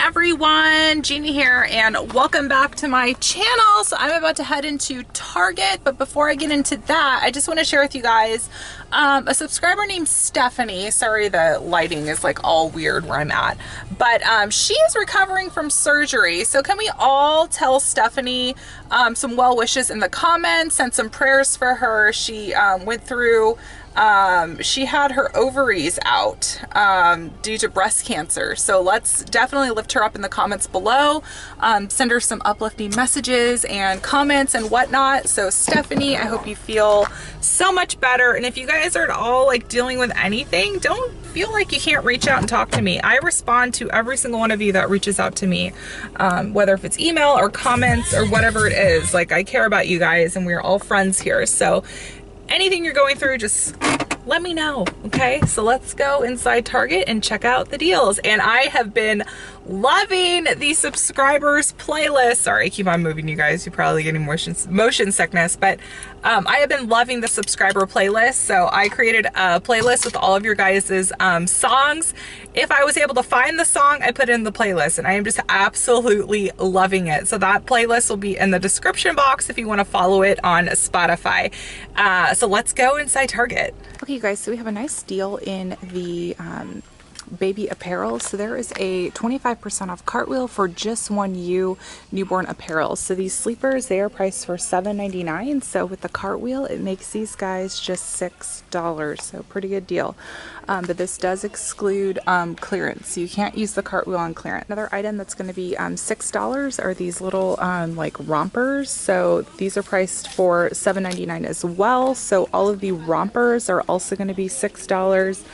everyone, Jeannie here, and welcome back to my channel. So I'm about to head into Target, but before I get into that, I just want to share with you guys a subscriber named Stephanie. Sorry, the lighting is like all weird where I'm at, but she is recovering from surgery. So can we all tell Stephanie some well wishes in the comments, send some prayers for her. She went through she had her ovaries out due to breast cancer. So let's definitely lift her up in the comments below. Send her some uplifting messages and comments and whatnot. So Stephanie, I hope you feel so much better. And if you guys are at all like dealing with anything, don't feel like you can't reach out and talk to me. I respond to every single one of you that reaches out to me, whether if it's email or comments or whatever it is. Like, I care about you guys and we're all friends here. So anything you're going through, just let me know, okay? So let's go inside Target and check out the deals. And I have been loving the subscribers playlist. Sorry, I keep on moving, you guys. You're probably getting motion sickness, but I have been loving the subscriber playlist. So I created a playlist with all of your guys' songs. If I was able to find the song, I put it in the playlist, and I am just absolutely loving it. So that playlist will be in the description box if you want to follow it on Spotify. So let's go inside Target. Okay, you guys, so we have a nice deal in the baby apparel. So there is a 25% off cartwheel for just 1U newborn apparel. So these sleepers, they are priced for $7.99. So with the cartwheel, it makes these guys just $6. So pretty good deal. But this does exclude clearance. So you can't use the cartwheel on clearance. Another item that's going to be $6 are these little like rompers. So these are priced for $7.99 as well. So all of the rompers are also going to be $6.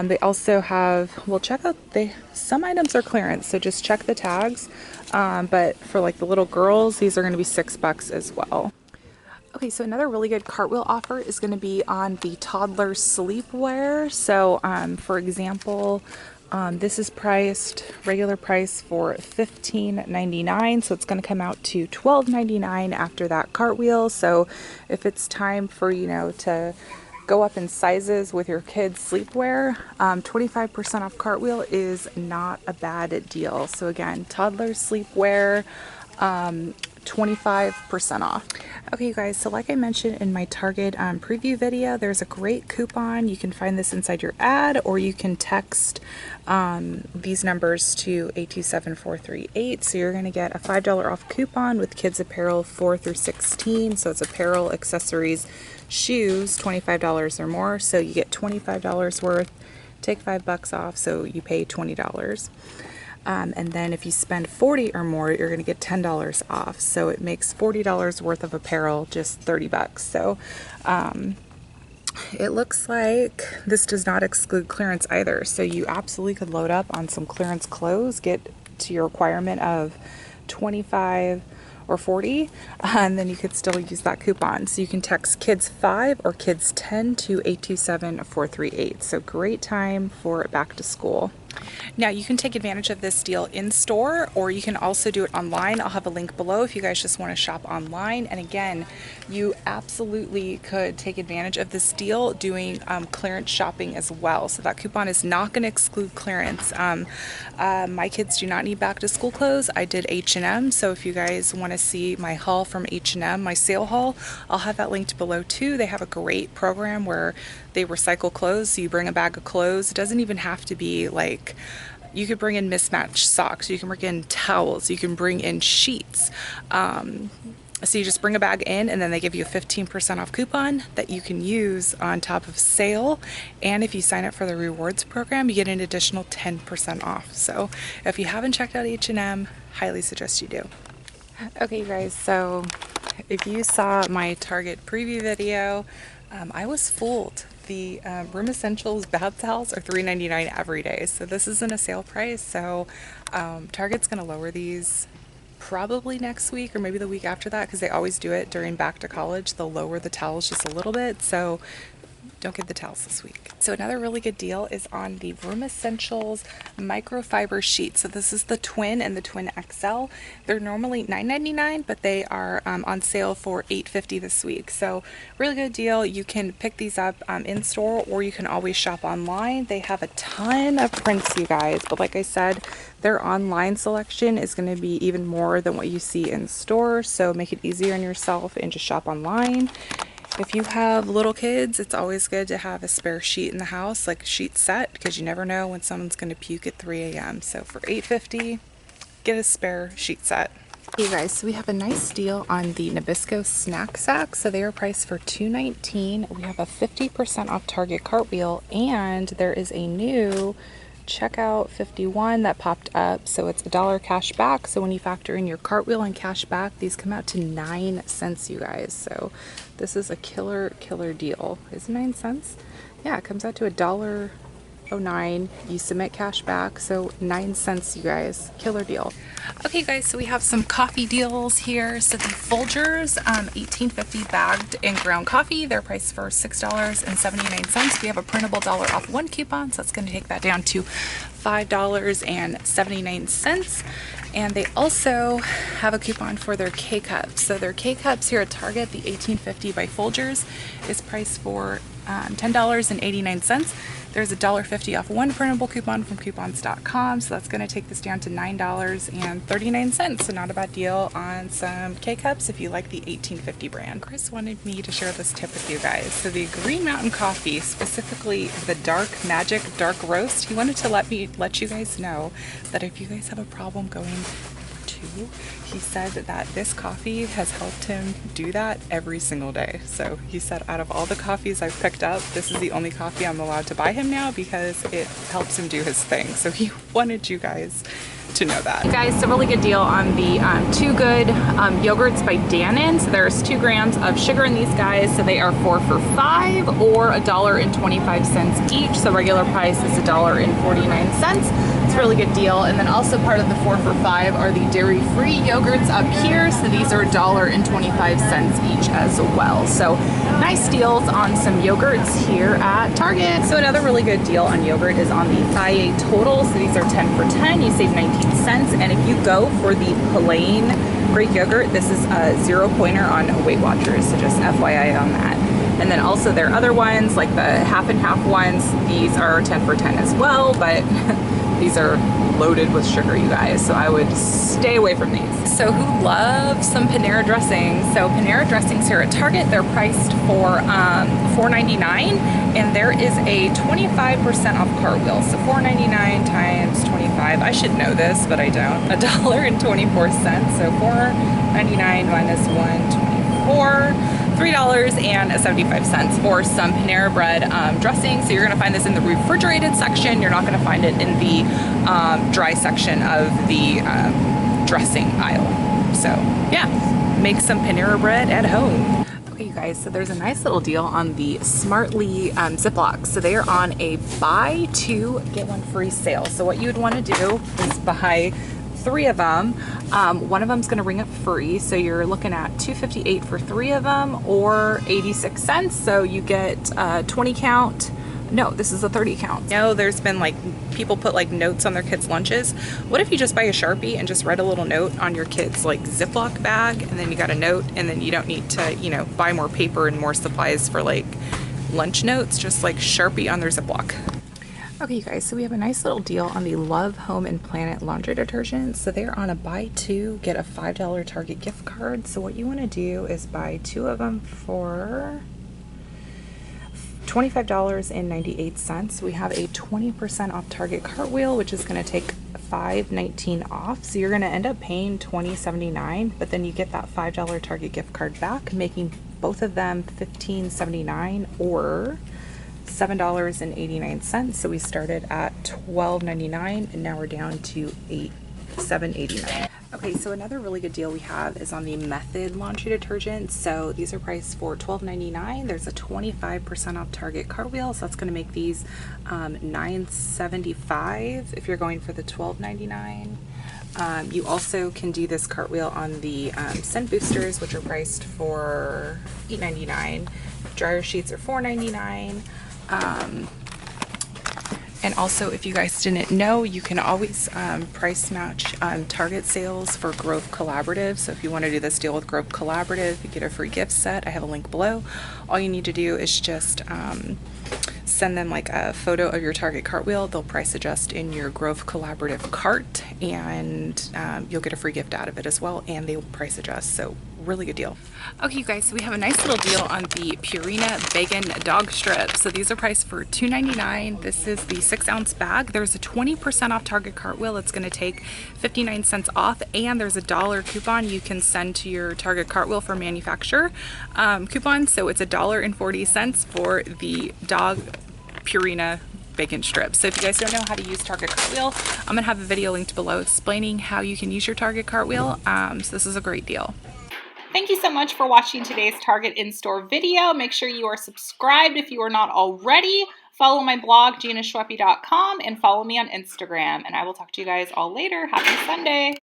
They also have, well, check out, some items are clearance, so just check the tags. But for like the little girls, these are going to be $6 as well. Okay, so another really good cartwheel offer is going to be on the toddler sleepwear. So for example, this is priced, regular price for $15.99, so it's going to come out to $12.99 after that cartwheel. So if it's time for, you know, to go up in sizes with your kids' sleepwear, 25% off cartwheel is not a bad deal. So again, toddler sleepwear, 25% off. Okay, you guys, so like I mentioned in my Target preview video, there's a great coupon. You can find this inside your ad, or you can text these numbers to 827438. So you're going to get a $5 off coupon with kids apparel 4 through 16. So it's apparel, accessories, shoes, $25 or more. So you get $25 worth, take $5 off, so you pay $20. And then if you spend 40 or more, you're going to get $10 off. So it makes $40 worth of apparel just $30. So it looks like this does not exclude clearance either. So you absolutely could load up on some clearance clothes, get to your requirement of 25 or 40, and then you could still use that coupon. So you can text kids 5 or kids 10 to 827438. So great time for back to school. Now you can take advantage of this deal in store, or you can also do it online. I'll have a link below if you guys just want to shop online. And again, you absolutely could take advantage of this deal doing clearance shopping as well. So that coupon is not going to exclude clearance. My kids do not need back to school clothes. I did H&M, so if you guys want to see my haul from H&M, my sale haul, I'll have that linked below too. They have a great program where they recycle clothes. So you bring a bag of clothes. It doesn't even have to be like, you could bring in mismatched socks, you can bring in towels, you can bring in sheets. So you just bring a bag in, and then they give you a 15% off coupon that you can use on top of sale. And if you sign up for the rewards program, you get an additional 10% off. So if you haven't checked out H&M, highly suggest you do. Okay, you guys, so if you saw my Target preview video, I was fooled. The Room Essentials bath towels are $3.99 every day. So this isn't a sale price. So Target's going to lower these probably next week or maybe the week after that, because they always do it during back to college. They'll lower the towels just a little bit. So don't get the towels this week. So another really good deal is on the Room Essentials microfiber sheet. So this is the twin and the twin XL. They're normally $9.99, but they are on sale for $8.50 this week. So really good deal. You can pick these up in store, or you can always shop online. They have a ton of prints, you guys, but like I said, their online selection is going to be even more than what you see in store. So make it easier on yourself and just shop online. If you have little kids, it's always good to have a spare sheet in the house, like a sheet set, because you never know when someone's going to puke at 3 a.m. So for $8.50, get a spare sheet set. Hey guys, so we have a nice deal on the Nabisco snack sack. So they are priced for $2.19. We have a 50% off Target cartwheel, and there is a new checkout 51 that popped up, so it's $1 cash back. So when you factor in your cartwheel and cash back, these come out to 9 cents, you guys. So this is a killer deal. Is it 9 cents? Yeah, it comes out to $1.09. You submit cash back, so 9 cents, you guys. Killer deal. Okay guys, so we have some coffee deals here. So the Folgers $18.50 bagged and ground coffee, they're priced for $6.79. We have a printable $1 off 1 coupon, so that's going to take that down to $5.79. And they also have a coupon for their K-Cups. So their K-Cups here at Target, the $18.50 by Folgers, is priced for $10.89. There's a $1.50 off 1 printable coupon from coupons.com, so that's going to take this down to $9.39. So not a bad deal on some K-Cups if you like the $18.50 brand. Chris wanted me to share this tip with you guys. So the Green Mountain coffee, specifically the Dark Magic Dark Roast, he wanted to let you guys know that if you guys have a problem going to, he said that this coffee has helped him do that every single day. So he said out of all the coffees I've picked up, this is the only coffee I'm allowed to buy him now because it helps him do his thing. So he wanted you guys to know that. Hey guys, it's a really good deal on the Too Good yogurts by Dannon. So there's 2 grams of sugar in these guys. So they are 4 for $5 or $1.25 each. So regular price is $1.49. It's a really good deal. And then also part of the 4 for $5 are the dairy-free yogurts up here. So these are $1.25 each as well. So nice deals on some yogurts here at Target. So another really good deal on yogurt is on the Pkwy Total. So these are 10 for 10. You save 19 cents. And if you go for the plain Greek yogurt, this is a 0-pointer on Weight Watchers. So just FYI on that. And then also their other ones, like the half and half ones, these are 10 for 10 as well, but these are loaded with sugar, you guys, so I would stay away from these. So who loves some Panera dressings? So Panera dressings here at Target, they're priced for $4.99, and there is a 25% off cartwheel. So $4.99 times 25, I should know this, but I don't. $1.24, so $4.99 minus $1.24. $3.75 for some Panera Bread dressing. So you're going to find this in the refrigerated section. You're not going to find it in the dry section of the dressing aisle. So yeah, make some Panera Bread at home. Okay, you guys, so there's a nice little deal on the Smartly Ziplocs. So they are on a buy 2 get 1 free sale. So what you would want to do is buy 3 of them. One of them's going to ring up free, so you're looking at $2.58 for 3 of them, or 86 cents. So you get 20 count. No, this is a 30 count. No, there's been like people put like notes on their kids' lunches. What if you just buy a Sharpie and just write a little note on your kids' like Ziploc bag, and then you got a note, and then you don't need to, you know, buy more paper and more supplies for like lunch notes. Just like Sharpie on their Ziploc. Okay, you guys, so we have a nice little deal on the Love Home and Planet laundry detergent. So they're on a buy 2 get a $5 Target gift card. So what you want to do is buy 2 of them for $25.98. We have a 20% off Target cartwheel, which is going to take $5.19 off. So you're going to end up paying $20.79, but then you get that $5 Target gift card back, making both of them $15.79 or $7.89. So we started at $12.99 and now we're down to $7.89. Okay, so another really good deal we have is on the Method laundry detergent. So these are priced for $12.99. There's a 25% off Target cartwheel, so that's going to make these $9.75 if you're going for the $12.99. You also can do this cartwheel on the scent boosters, which are priced for $8.99. Dryer sheets are $4.99. And also, if you guys didn't know, you can always price match Target sales for Grove Collaborative. So if you want to do this deal with Grove Collaborative, you get a free gift set. I have a link below. All you need to do is just send them like a photo of your Target cartwheel. They'll price adjust in your Grove Collaborative cart, and you'll get a free gift out of it as well, and they will price adjust. So really good deal. Okay, you guys, so we have a nice little deal on the Purina Bacon Dog Strip. So these are priced for $2.99. This is the 6-ounce bag. There's a 20% off Target cartwheel. It's going to take 59 cents off, and there's a $1 coupon you can send to your Target cartwheel for manufacturer coupon. So it's $1.40 for the dog Purina bacon strips. So if you guys don't know how to use Target cartwheel, I'm going to have a video linked below explaining how you can use your Target cartwheel. So this is a great deal. Thank you so much for watching today's Target in-store video. Make sure you are subscribed if you are not already. Follow my blog, GinaSchweppe.com, and follow me on Instagram. And I will talk to you guys all later. Happy Sunday.